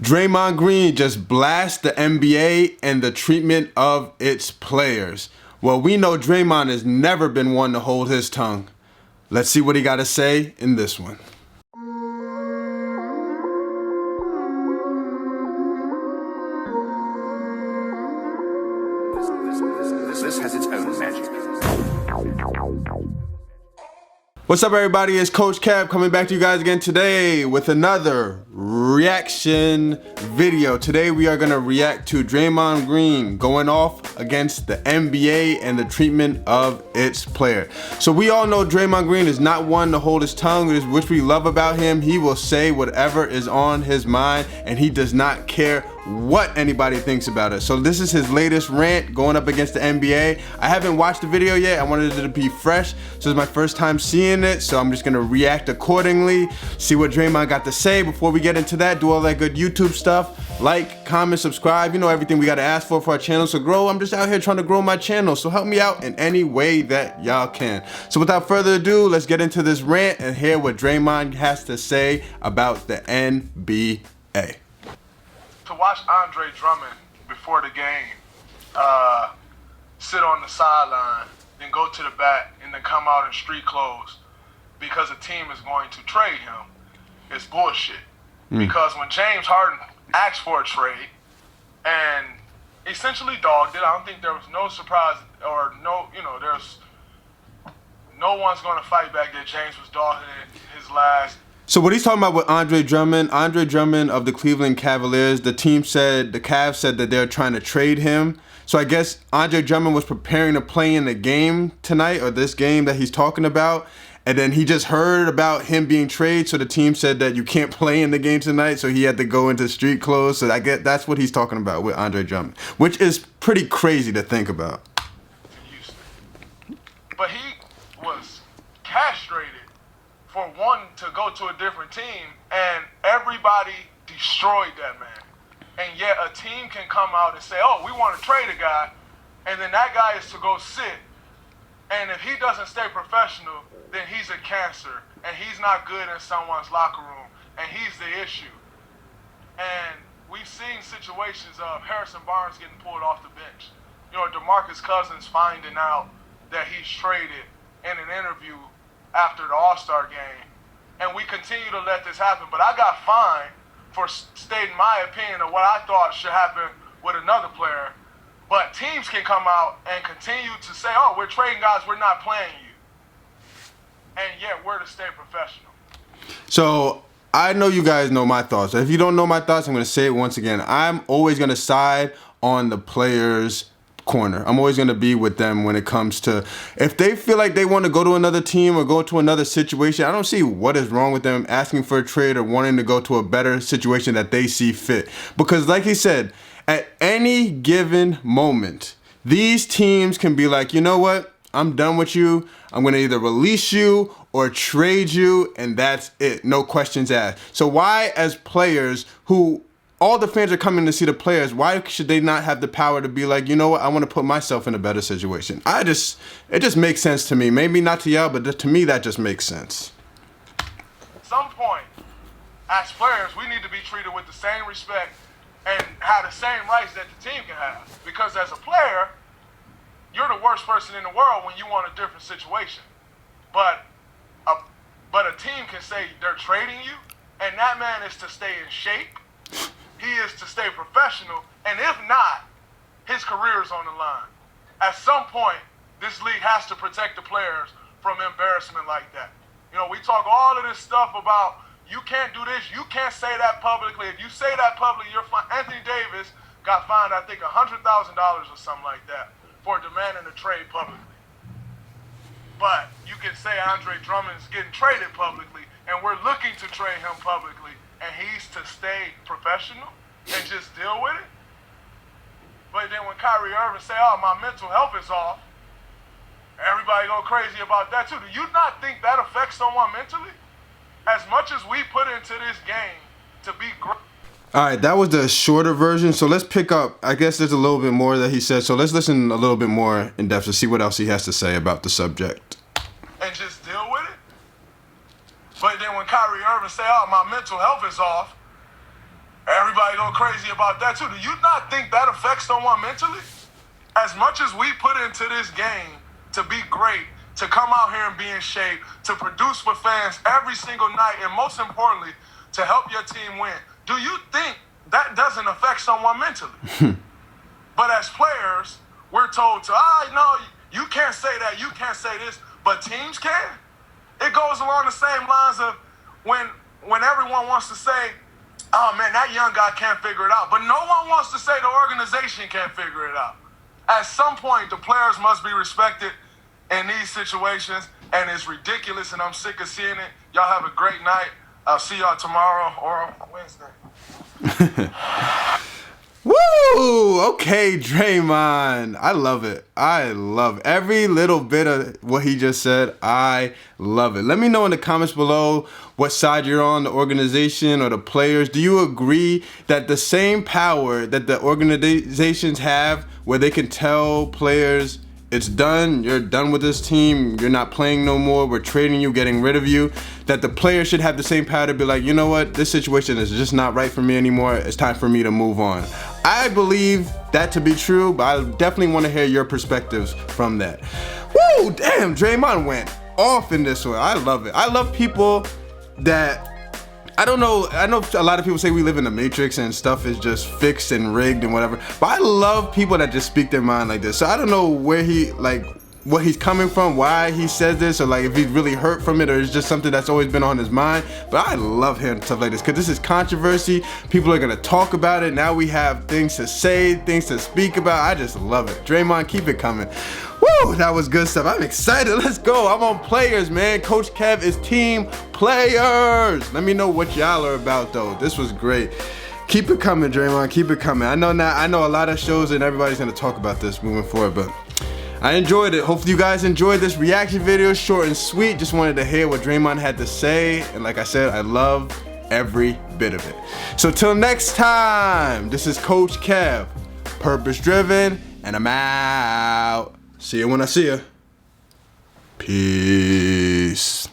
Draymond Green just blasts the NBA and the treatment of its players. Well, we know Draymond has never been one to hold his tongue. Let's see what he got to say in this one. This has its own magic. What's up, everybody? It's Coach Cap coming back to you guys again today with another reaction video. Today we are going to react to Draymond Green going off against the NBA and the treatment of its player. So we all know Draymond Green is not one to hold his tongue, which we love about him. He will say whatever is on his mind and he does not care what anybody thinks about it. So this is his latest rant going up against the NBA. I haven't watched the video yet. I wanted it to be fresh. So it's my first time seeing it. So I'm just gonna react accordingly, see what Draymond got to say. Before we get into that, do all that good YouTube stuff. Like, comment, subscribe, you know, everything we gotta ask for our channel. So grow, I'm just out here trying to grow my channel. So help me out in any way that y'all can. So without further ado, let's get into this rant and hear what Draymond has to say about the NBA. To watch Andre Drummond before the game sit on the sideline, then go to the back, and then come out in street clothes because a team is going to trade him is bullshit. Because when James Harden asked for a trade and essentially dogged it, I don't think there was no surprise or no, there's no one's going to fight back that James was dogging it his last. So what he's talking about with Andre Drummond of the Cleveland Cavaliers, the Cavs said that they're trying to trade him. So I guess Andre Drummond was preparing to play in the game tonight, or this game that he's talking about. And then he just heard about him being traded, so the team said that you can't play in the game tonight, so he had to go into street clothes. So I get that's what he's talking about with Andre Drummond, which is pretty crazy to think about. But he was castrated for wanting to go to a different team, and everybody destroyed that man. And yet a team can come out and say, oh, we want to trade a guy, and then that guy is to go sit. And if he doesn't stay professional, then he's a cancer, and he's not good in someone's locker room, and he's the issue. And we've seen situations of Harrison Barnes getting pulled off the bench. DeMarcus Cousins finding out that he's traded in an interview after the All-Star game, and we continue to let this happen. But I got fined for stating my opinion of what I thought should happen with another player. But teams can come out and continue to say, oh, we're trading guys, we're not playing you. And yet we're to stay professional. So I know you guys know my thoughts. If you don't know my thoughts, I'm going to say it once again. I'm always going to side on the players' corner. I'm always going to be with them when it comes to, if they feel like they want to go to another team or go to another situation, I don't see what is wrong with them asking for a trade or wanting to go to a better situation that they see fit. Because like he said, at any given moment, these teams can be like, you know what? I'm done with you. I'm going to either release you or trade you, and that's it. No questions asked. So why, as players who all the fans are coming to see the players, why should they not have the power to be like, you know what, I want to put myself in a better situation? It just makes sense to me. Maybe not to y'all, but to me, that just makes sense. At some point, as players, we need to be treated with the same respect and have the same rights that the team can have. Because as a player, you're the worst person in the world when you want a different situation. But a team can say they're trading you, and that man is to stay in shape. He is to stay professional, and if not, his career is on the line. At some point, this league has to protect the players from embarrassment like that. We talk all of this stuff about you can't do this, you can't say that publicly. If you say that publicly, you're fine. Anthony Davis got fined, I think, $100,000 or something like that for demanding a trade publicly. But you can say Andre Drummond's getting traded publicly, and we're looking to trade him publicly, and he's to stay professional and just deal with it. But then when Kyrie Irving say, oh, my mental health is off, everybody go crazy about that too. Do you not think that affects someone mentally? As much as we put into this game to be great. All right, that was the shorter version. So let's pick up, I guess there's a little bit more that he said. So let's listen a little bit more in depth to see what else he has to say about the subject. And just deal with it. But then when Kyrie Irving say, oh, my mental health is off, Everybody go crazy about that too. Do you not think that affects someone mentally? As much as we put into this game to be great, to come out here and be in shape, to produce for fans every single night, and most importantly, to help your team win, do you think that doesn't affect someone mentally? But as players, we're told to, no, you can't say that, you can't say this, but teams can. It goes along the same lines of when everyone wants to say, oh man, that young guy can't figure it out. But no one wants to say the organization can't figure it out. At some point, the players must be respected in these situations, and it's ridiculous, and I'm sick of seeing it. Y'all have a great night. I'll see y'all tomorrow or Wednesday. Woo! Okay, Draymond. I love it. I love every little bit of what he just said. I love it. Let me know in the comments below what side you're on, the organization or the players. Do you agree that the same power that the organizations have, where they can tell players, it's done, you're done with this team, you're not playing no more, we're trading you, getting rid of you, that the players should have the same power to be like, you know what, this situation is just not right for me anymore, it's time for me to move on? I believe that to be true, but I definitely want to hear your perspectives from that. Woo, damn, Draymond went off in this one. I love it. I love people that, I don't know, I know a lot of people say we live in the Matrix and stuff is just fixed and rigged and whatever, but I love people that just speak their mind like this. So I don't know where he, what he's coming from, why he says this, or if he's really hurt from it, or it's just something that's always been on his mind. But I love hearing stuff like this, because this is controversy. People are gonna talk about it. Now we have things to say, things to speak about. I just love it. Draymond, keep it coming. Woo, that was good stuff. I'm excited. Let's go. I'm on players, man. Coach Kev is team players. Let me know what y'all are about, though. This was great. Keep it coming, Draymond. Keep it coming. I know a lot of shows and everybody's gonna talk about this moving forward, but I enjoyed it. Hopefully you guys enjoyed this reaction video, short and sweet. Just wanted to hear what Draymond had to say. And like I said, I love every bit of it. So till next time, this is Coach Kev, purpose driven, and I'm out. See you when I see you. Peace.